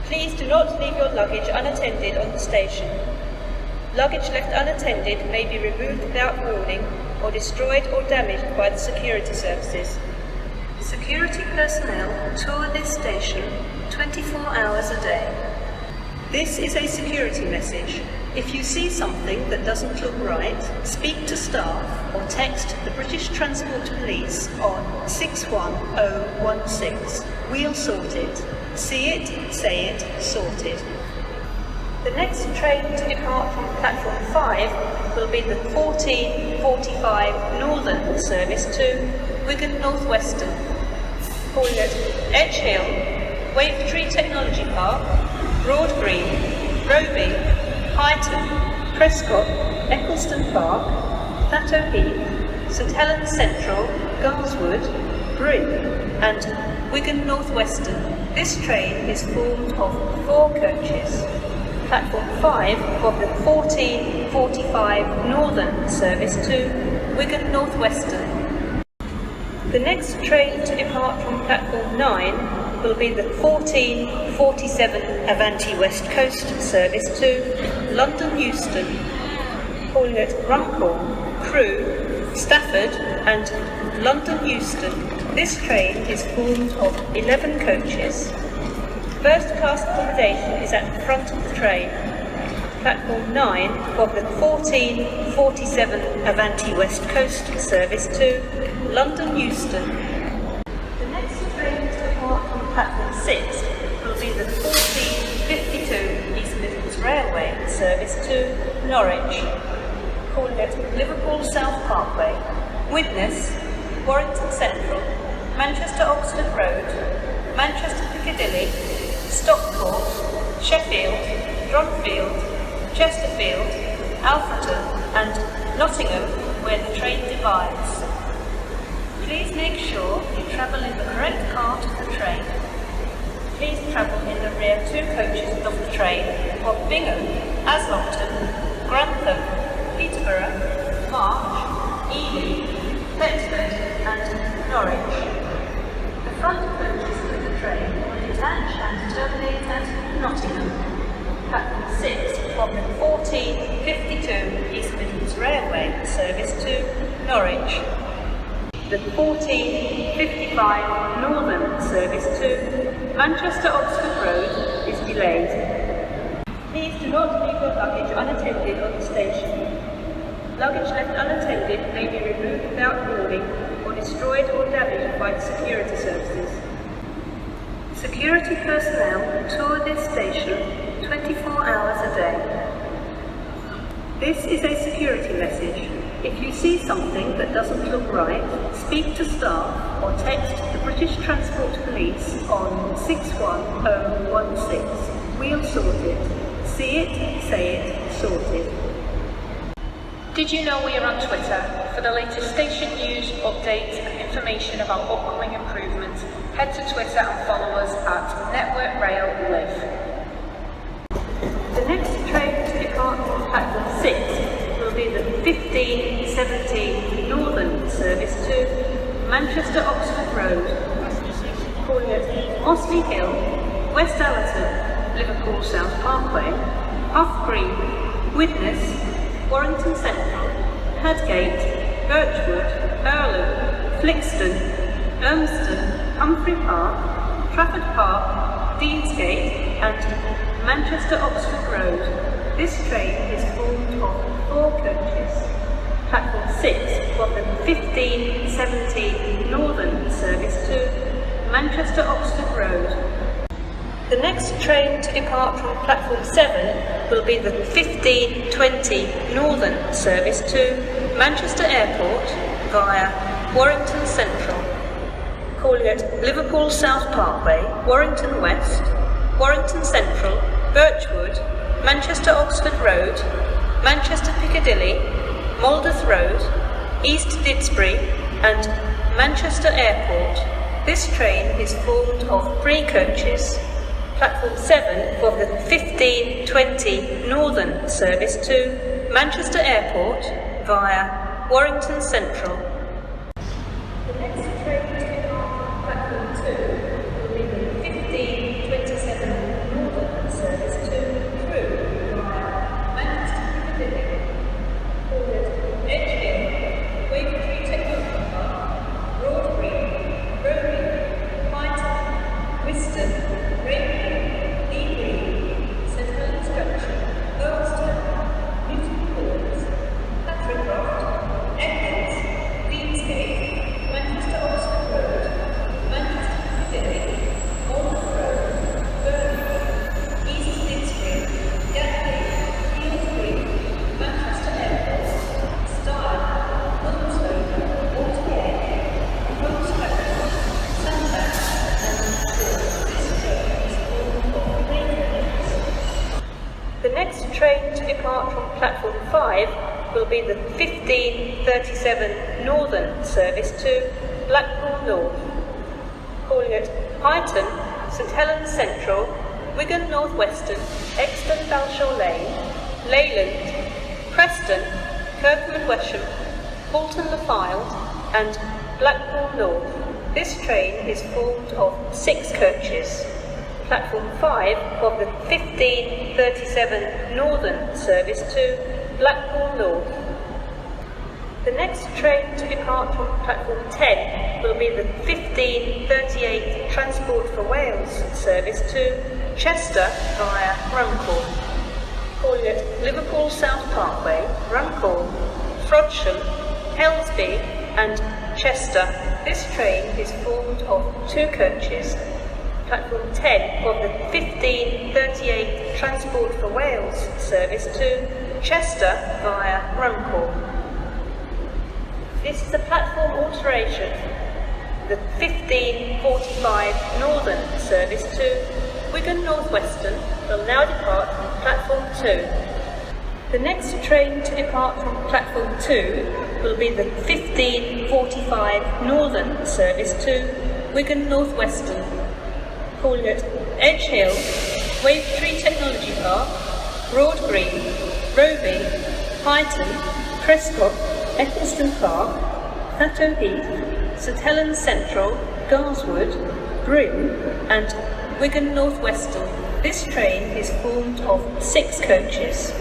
Please do not leave your luggage unattended on the station. Luggage left unattended may be removed without warning or destroyed or damaged by the security services. Security personnel tour this station 24 hours a day. This is a security message. If you see something that doesn't look right, speak to staff or text the British Transport Police on 61016. We'll sort it. See it, say it, sorted. The next train to depart from platform 5 will be the 14:45 Northern service to Wigan North Western, calling at Edge Hill, Wavertree Technology Park, Broad Green, Roby, Highton, Prescott, Eccleston Park, Plateau Heath, St Helens Central, Gulswood, Bryn and Wigan North Western. This train is formed of 4 coaches. Platform 5 of the 14:45 Northern service to Wigan North Western. The next train to depart from platform 9 will be the 14:47 Avanti West Coast service to London Euston, calling at Runcorn, Crewe, Stafford and London Euston. This train is formed of 11 coaches. First class accommodation is at the front of the train. Platform 9 of the 14:47 Avanti West Coast service to London Euston. The next train to depart from platform 6 will be the 14:52 East Midlands Railway service to Norwich, calling at Liverpool South Parkway, Widnes, Warrington Central, Manchester Oxford Road, Manchester Piccadilly, Stockport, Sheffield, Dronfield, Chesterfield, Alfreton and Nottingham, where the train divides. Please make sure you travel in the correct part of the train. Please travel in the rear 2 coaches of the train of Bingham, Aslongton, Grantham, Peterborough, March, Ely, Thetford and Norwich. The front coaches of the train will detach and terminate at Nottingham. Platform 6 from the 14:52 East Midlands Railway service to Norwich. The 14:55 Northern service to Manchester Oxford Road is delayed. Please do not leave your luggage unattended on the station. Luggage left unattended may be removed without warning or destroyed or damaged by the security services. Security personnel tour this station 24 hours a day. This is a security message. If you see something that doesn't look right, speak to staff or text the British Transport Police on 61016. We'll sort it. See it, say it, sorted. Did you know we are on Twitter? For the latest station news, updates and information about upcoming improvements, head to Twitter and follow us at Network Rail Live. The next train to depart from platform 6 will be the 15:17 Northern service to Manchester Oxford Road, calling at Osley Hill, West Allerton, Liverpool South Parkway, Hough Green, Widnes, Warrington Central, Hadgate, Birchwood, Earlham, Flixton, Urmston, Humphrey Park, Trafford Park, Deansgate and Manchester Oxford Road. This train is formed of 4 coaches. Platform 6 of the 15:17 Northern service to Manchester Oxford Road. The next train to depart from platform 7 will be the 15:20 Northern service to Manchester Airport via Warrington Central, calling at Liverpool South Parkway, Warrington West, Warrington Central, Birchwood, Manchester Oxford Road, Manchester Piccadilly, Moldeth Road, East Didsbury and Manchester Airport. This train is formed of 3 coaches. Platform 7 of the 15:20 Northern service to Manchester Airport via Warrington Central. The next train to depart from platform 2 will be the 15:27 Northern will be the 1537 Northern service to Blackpool North, calling at Highton, St Helens Central, Wigan North Western, Exton Balshaw Lane, Leyland, Preston, Kirkham and Wesham, Bolton Le Fylde and Blackpool North. This train is formed of 6 coaches. Platform 5 of the 1537 Northern service to Blackpool North. The next train to depart from platform 10 will be the 1538 Transport for Wales service to Chester via Runcorn, calling at Liverpool South Parkway, Runcorn, Frodsham, Helsby and Chester. This train is formed of 2 coaches. Platform 10 of the 1538 Transport for Wales service to Chester via Runcorn. This is a platform alteration. The 1545 Northern service to Wigan North Western will now depart from platform 2. The next train to depart from platform 2 will be the 1545 Northern service to Wigan North Western, calling at Edge Hill, Wavertree Technology Park, Broad Green, Roby, Highton, Prescott, Eccleston Park, Thatto Heath, St Helens Central, Garswood, Bryn and Wigan North Western. This train is formed of 6 coaches.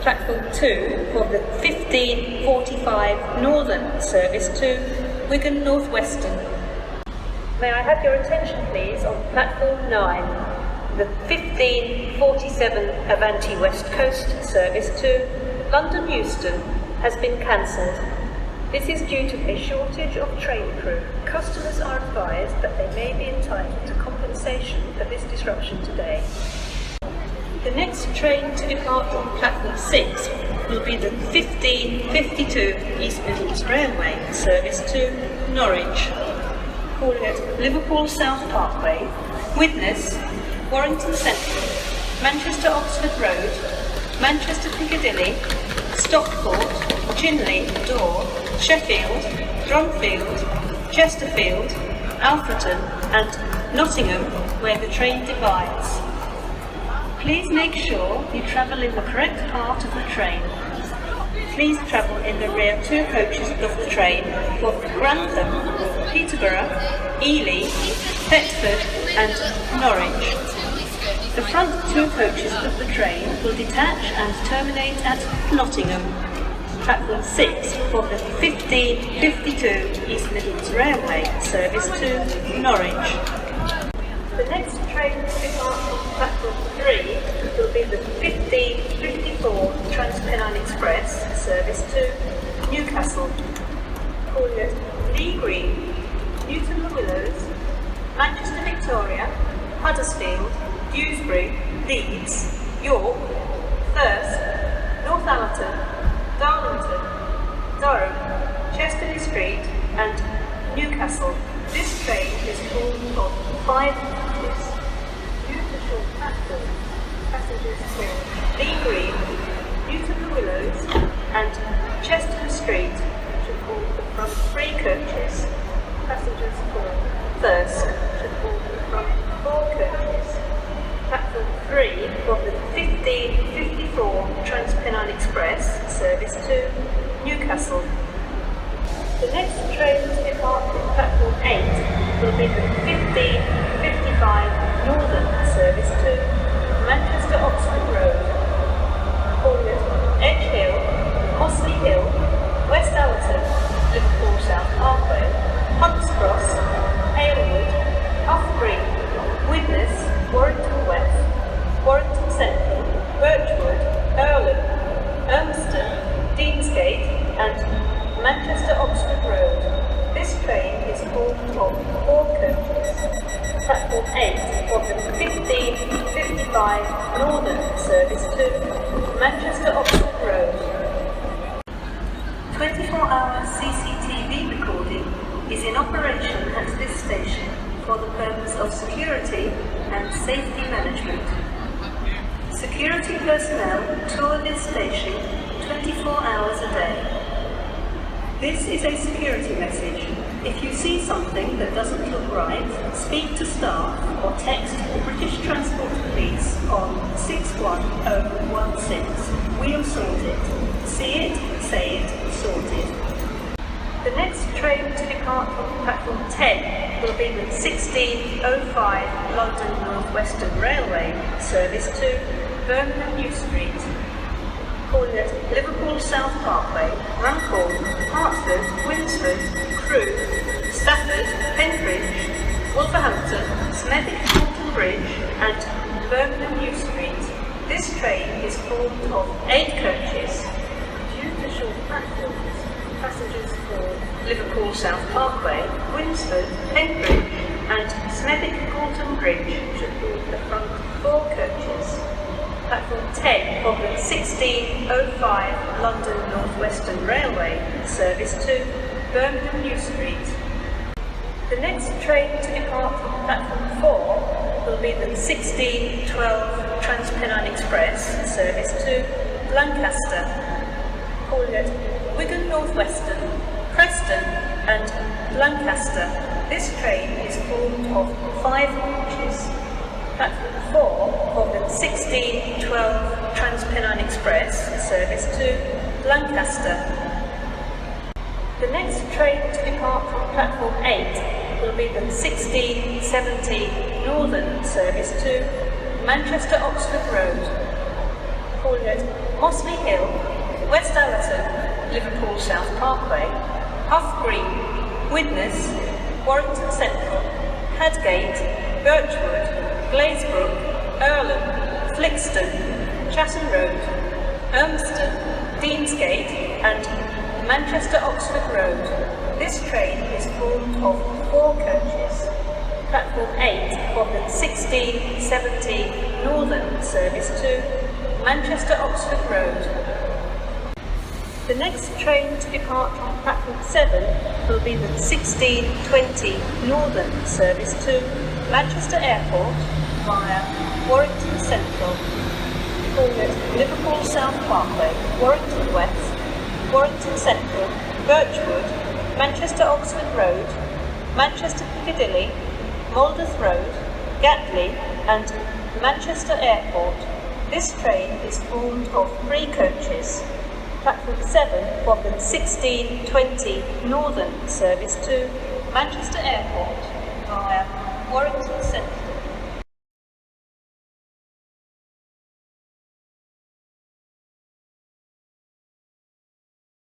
Platform 2 of the 1545 Northern service to Wigan North Western. May I have your attention please on platform 9. The 1547 Avanti West Coast service to London Euston has been cancelled. This is due to a shortage of train crew. Customers are advised that they may be entitled to compensation for this disruption today. The next train to depart from platform 6 will be the 1552 East Midlands Railway service to Norwich, calling at Liverpool South Parkway, Widnes, Warrington Central, Manchester Oxford Road, Manchester Piccadilly, Stockport, Chinley, Dore, Sheffield, Dronfield, Chesterfield, Alfreton and Nottingham, where the train divides. Please make sure you travel in the correct part of the train. Please travel in the rear 2 coaches of the train for Grantham, Peterborough, Ely, Thetford and Norwich. The front 2 coaches of the train will detach and terminate at Nottingham. Platform 6 for the 1552 East Midlands Railway service to Norwich. The next train to depart from platform 3 will be the 1554 TransPennine Express service to Newcastle, calling at Lee Green, Newton Le Willows, Manchester Victoria, Huddersfield, Dewsbury, Leeds, York, Thirsk, Northallerton, Darlington, Durham, Chesterley Street and Newcastle. This train is formed of 5 coaches. Due to short platform, passengers to Lee Green, Newton Le Willows and Chesterley Street should board the front 3 coaches. Passengers for Thirsk should board the front 4 coaches. Platform 3 of the 1554 TransPennine Express service to Newcastle. The next train to depart from platform 8 will be the 1555 Northern service to Manchester Oxford Road, calling at Edge Hill, Mossley Hill, West Allerton, Liverpool South Parkway, Hunts Cross, Halewood, Huff Green, Widnes, Warrington West, Warrington Central, Birchwood, Earlham, Urmston, Deansgate and Manchester Oxford Road. This train is formed of 4 coaches. Platform 8 of the 1555 Northern service to Manchester Oxford Road. 24-hour CCTV recording is in operation at this station for the purpose of security and safety management. Security personnel tour this station 24 hours a day. This is a security message. If you see something that doesn't look right, speak to staff or text the British Transport Police on 61016. We'll sort it. See it, say it, sorted. The next train to depart from platform 10 will be the 16:05 London North Western Railway service to Birmingham New Street. Calling at Liverpool South Parkway, Runcorn, Hertford, Winsford, Crewe, Stafford, Penkridge, Wolverhampton, Smethwick, Halton Bridge and Birmingham New Street. This train is formed of 8 coaches. Due to short platforms, passengers for Liverpool South Parkway, Winsford, Penkridge and Smethwick, Halton Bridge should board the front 4 coaches. Platform 10 of the 16:05 London North Western Railway service to Birmingham New Street. The next train to depart from platform 4 will be the 16:12 TransPennine Express service to Lancaster. Calling at Wigan North Western, Preston and Lancaster. This train is formed of 5 coaches. Platform 4 of the 16:12 TransPennine Express service to Lancaster. The next train to depart from platform 8 will be the 16:70 Northern service to Manchester Oxford Road. Calling at Mossley Hill, West Allerton, Liverpool South Parkway, Huff Green, Widnes, Warrington Central, Hadgate, Birchwood, Glazebrook, Earlham, Flixton, Chatham Road, Urmston, Deansgate and Manchester Oxford Road. This train is formed of 4 coaches. Platform 8 of the 16:70 Northern service to Manchester Oxford Road. The next train to depart from platform 7 will be the 16:20 Northern service to Manchester Airport via Warrington Central. Calling at Liverpool South Parkway, Warrington West, Warrington Central, Birchwood, Manchester Oxford Road, Manchester Piccadilly, Moldeth Road, Gatley and Manchester Airport. This train is formed of 3 coaches. Platform 7 of the 16:20 Northern service to Manchester Airport via Warrington Central.